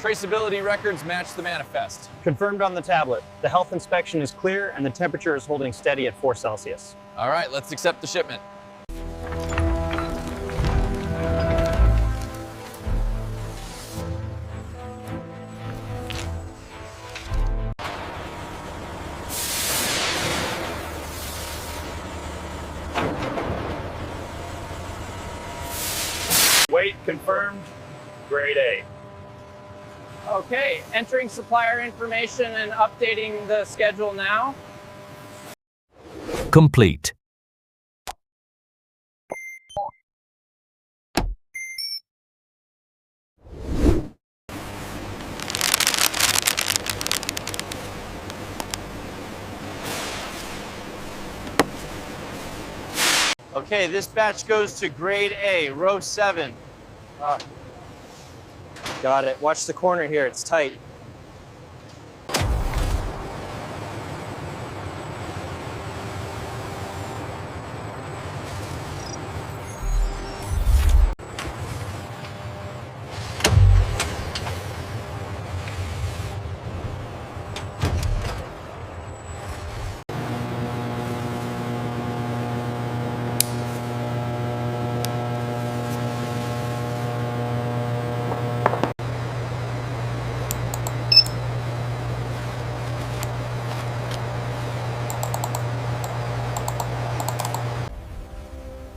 Traceability records match the manifest. Confirmed on the tablet. The health inspection is clear and the temperature is holding steady at 4 Celsius. All right, let's accept the shipment. Weight confirmed, grade A. Okay, entering supplier information and updating the schedule now. Complete. Okay, this batch goes to grade A, row 7. Got it. Watch the corner here, it's tight.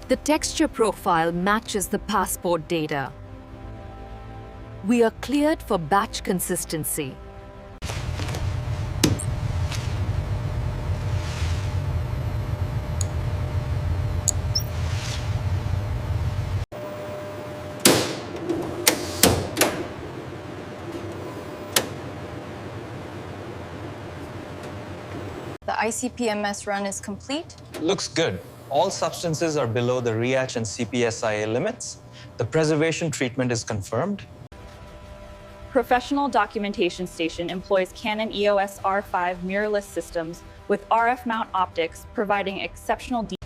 The texture profile matches the passport data. We are cleared for batch consistency. The ICP-MS run is complete. Looks good. All substances are below the REACH and CPSIA limits. The preservation treatment is confirmed. Professional Documentation Station employs Canon EOS R5 mirrorless systems with RF mount optics, providing exceptional detail.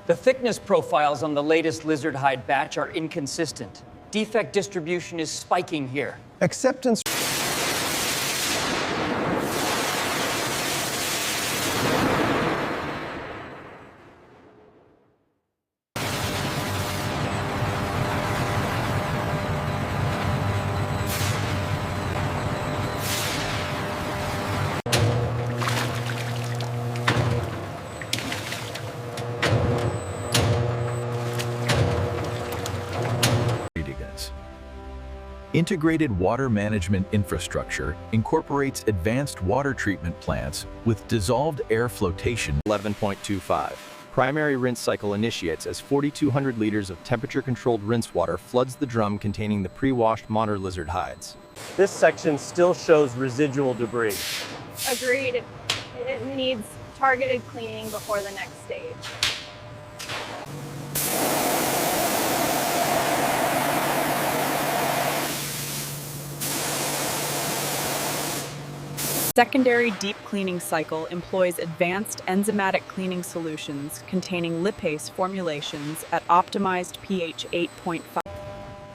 The thickness profiles on the latest lizard hide batch are inconsistent. Defect distribution is spiking here. Acceptance. Integrated water management infrastructure incorporates advanced water treatment plants with dissolved air flotation. 11.25. Primary rinse cycle initiates as 4,200 liters of temperature-controlled rinse water floods the drum containing the pre-washed monitor lizard hides. This section still shows residual debris. Agreed. It needs targeted cleaning before the next stage. Secondary deep cleaning cycle employs advanced enzymatic cleaning solutions containing lipase formulations at optimized pH 8.5.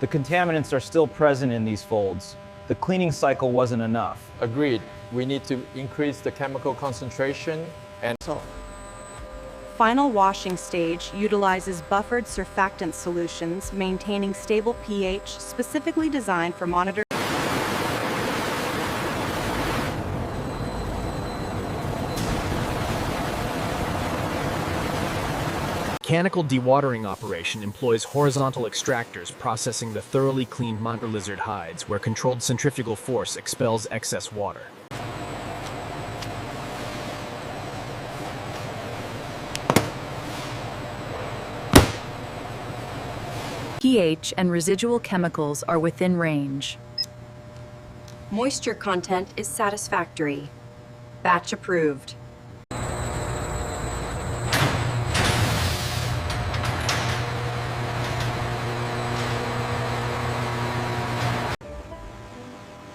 The contaminants are still present in these folds. The cleaning cycle wasn't enough. Agreed. We need to increase the chemical concentration and Final washing stage utilizes buffered surfactant solutions maintaining stable pH specifically designed for monitor. Mechanical dewatering operation employs horizontal extractors processing the thoroughly cleaned monitor lizard hides where controlled centrifugal force expels excess water. pH and residual chemicals are within range. Moisture content is satisfactory. Batch approved.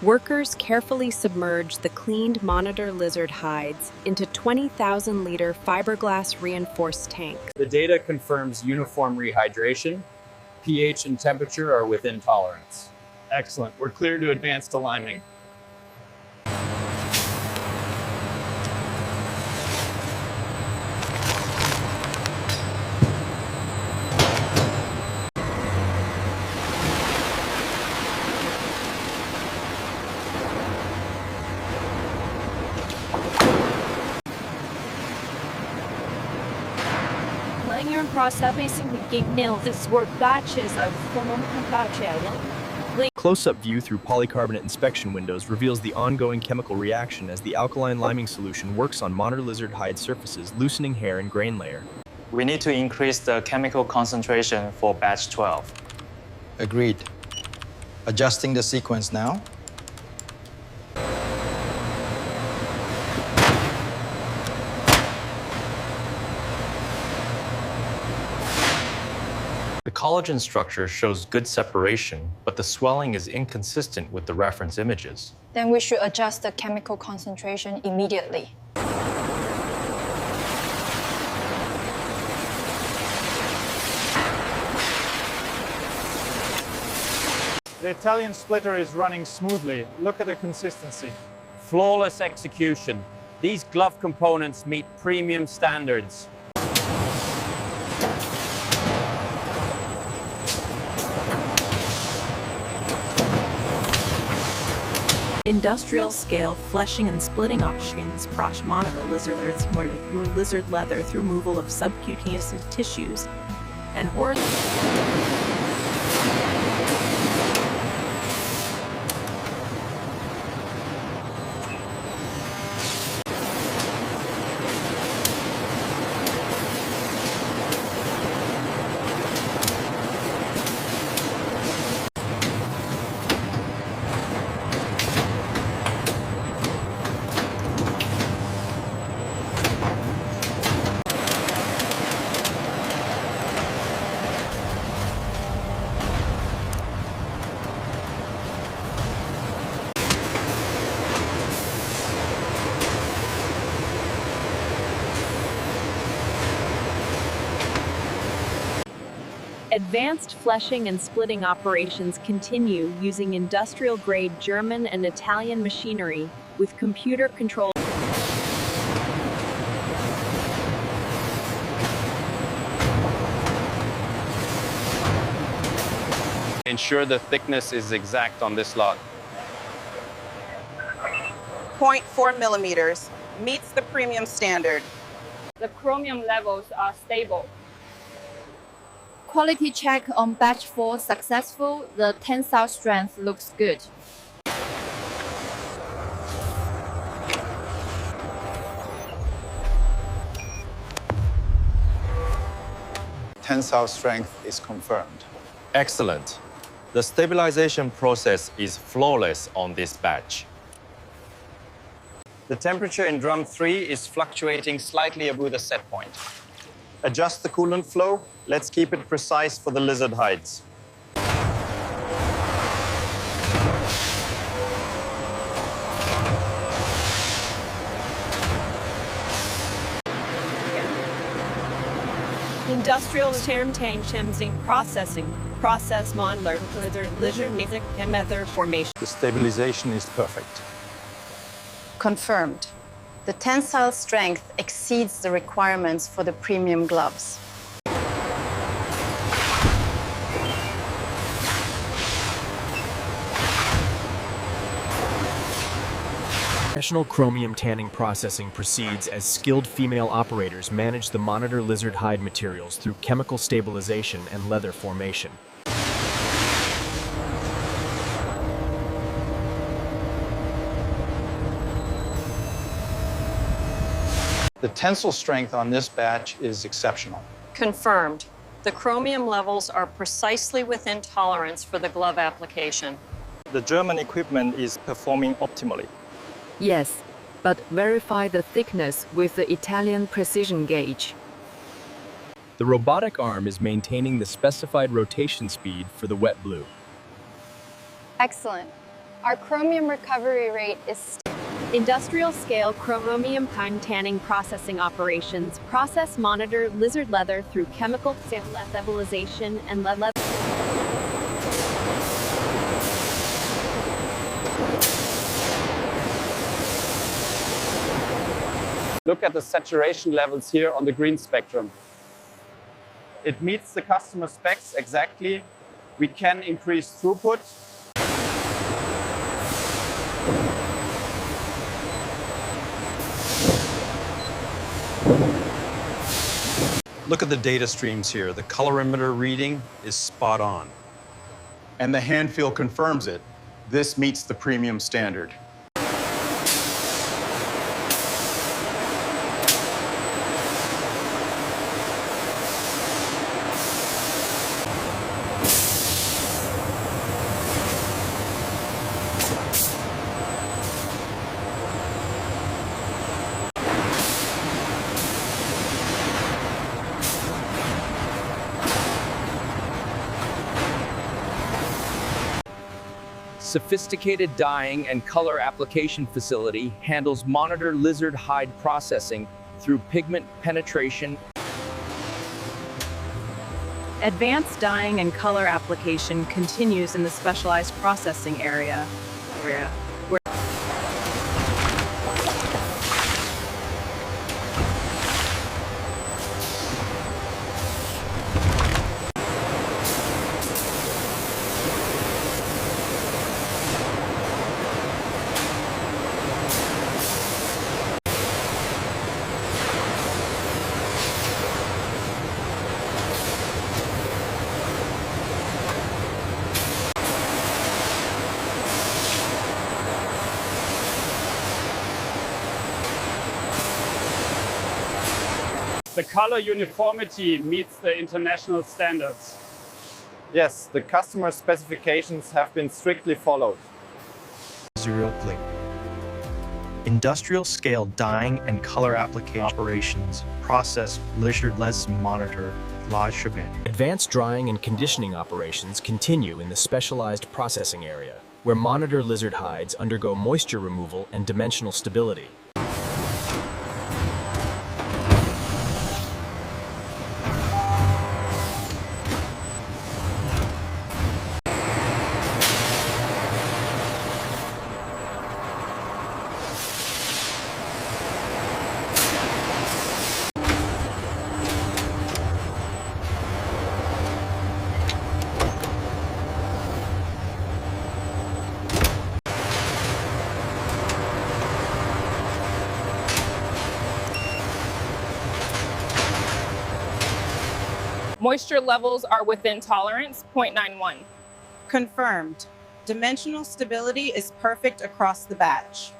Workers carefully submerge the cleaned monitor lizard hides into 20,000-liter fiberglass reinforced tanks. The data confirms uniform rehydration. pH and temperature are within tolerance. Excellent. We're clear to advance to liming. Close-up view through polycarbonate inspection windows reveals the ongoing chemical reaction as the alkaline liming solution works on monitor lizard hide surfaces, loosening hair and grain layer. We need to increase the chemical concentration for batch 12. Agreed. Adjusting the sequence now. The collagen structure shows good separation, but the swelling is inconsistent with the reference images. Then we should adjust the chemical concentration immediately. The Italian splitter is running smoothly. Look at the consistency. Flawless execution. These glove components meet premium standards. Industrial-scale fleshing and splitting options brush monitor lizards through lizard leather through removal of subcutaneous tissues and Advanced fleshing and splitting operations continue using industrial-grade German and Italian machinery with computer-controlled. Ensure the thickness is exact on this lot. 0.4 millimeters meets the premium standard. The chromium levels are stable. Quality check on batch 4 successful. The tensile strength looks good. Tensile strength is confirmed. Excellent. The stabilization process is flawless on this batch. The temperature in drum 3 is fluctuating slightly above the set point. Adjust the coolant flow. Let's keep it precise for the lizard hides. Industrial term processing, process modeler, lizard music, and method formation. The stabilization is perfect. Confirmed. The tensile strength exceeds the requirements for the premium gloves. Professional chromium tanning processing proceeds as skilled female operators manage the monitor lizard hide materials through chemical stabilization and leather formation. The tensile strength on this batch is exceptional. Confirmed. The chromium levels are precisely within tolerance for the glove application. The German equipment is performing optimally. Yes, but verify the thickness with the Italian precision gauge. The robotic arm is maintaining the specified rotation speed for the wet blue. Excellent. Our chromium recovery rate is Industrial-scale chromium pine tanning processing operations process monitor lizard leather through chemical stabilization and leather. Look at the saturation levels here on the green spectrum. It meets the customer specs exactly. We can increase throughput. Look at the data streams here. The colorimeter reading is spot on. And the hand feel confirms it. This meets the premium standard. Sophisticated dyeing and color application facility handles monitor lizard hide processing through pigment penetration. Advanced dyeing and color application continues in the specialized processing area. The color uniformity meets the international standards. Yes, the customer specifications have been strictly followed. Zero plate. Industrial scale dyeing and color application operations process lizard-less monitor la shebang. Advanced drying and conditioning operations continue in the specialized processing area, where monitor lizard hides undergo moisture removal and dimensional stability. Moisture levels are within tolerance, 0.91. Confirmed. Dimensional stability is perfect across the batch.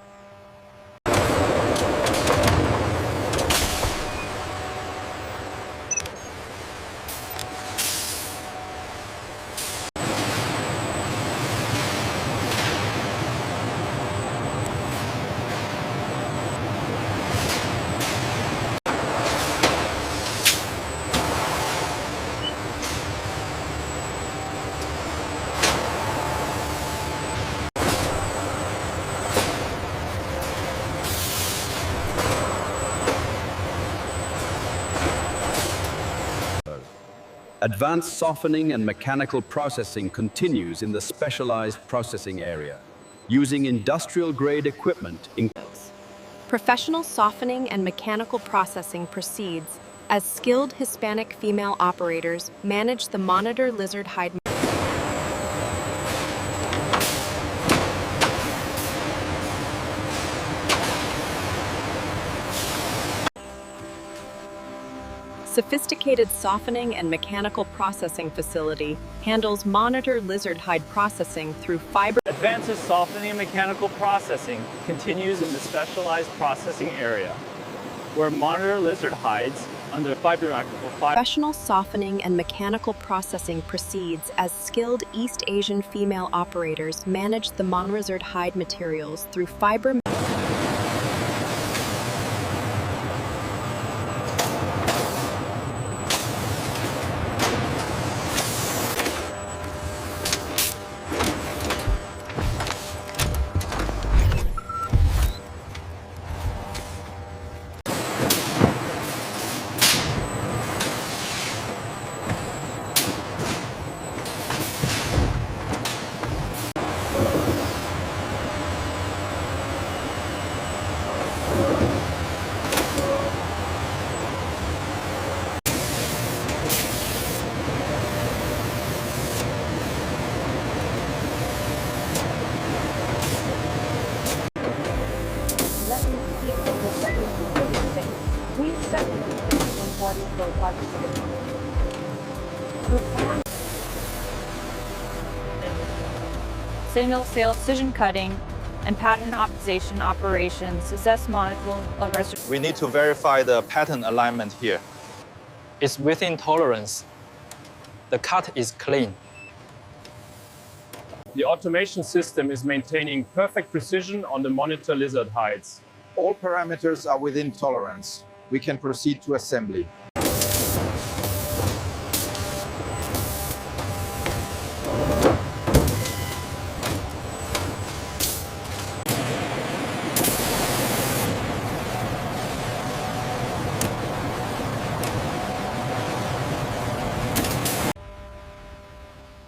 Advanced softening and mechanical processing continues in the specialized processing area, using industrial-grade equipment. Professional softening and mechanical processing proceeds as skilled Hispanic female operators manage the monitor lizard hide. Sophisticated softening and mechanical processing facility handles monitor lizard hide processing through fiber. Advanced softening and mechanical processing continues in the specialized processing area, where monitor lizard hides under fiber-optical fiber. Professional softening and mechanical processing proceeds as skilled East Asian female operators manage the monolizard hide materials through fiber. Single cell precision cutting and pattern optimization operations assess module of restoration. We need to verify the pattern alignment here. It's within tolerance. The cut is clean. The automation system is maintaining perfect precision on the monitor lizard hides. All parameters are within tolerance. We can proceed to assembly.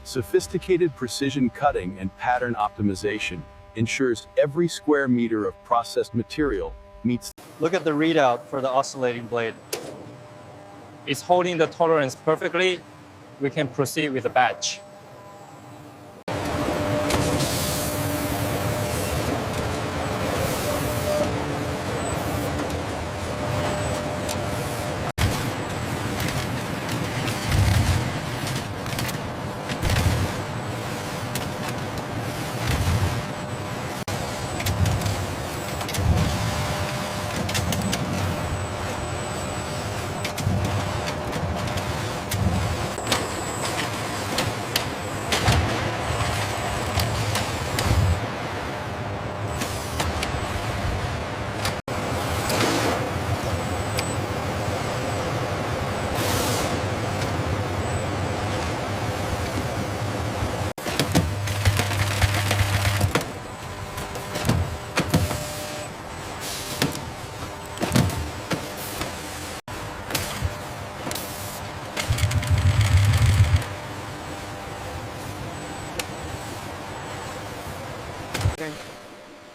Sophisticated precision cutting and pattern optimization ensures every square meter of processed material meets. Look at the readout for the oscillating blade. It's holding the tolerance perfectly. We can proceed with the batch.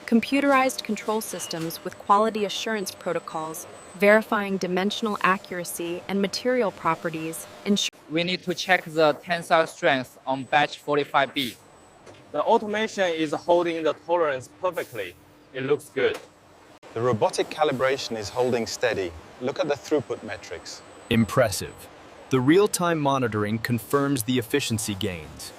Computerized control systems with quality assurance protocols verifying dimensional accuracy and material properties ensure. We need to check the tensile strength on batch 45B. The automation is holding the tolerance perfectly. It looks good. The robotic calibration is holding steady. Look at the throughput metrics. Impressive. The real-time monitoring confirms the efficiency gains.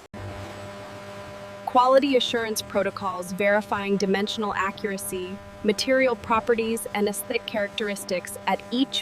Quality assurance protocols verifying dimensional accuracy, material properties, and aesthetic characteristics at each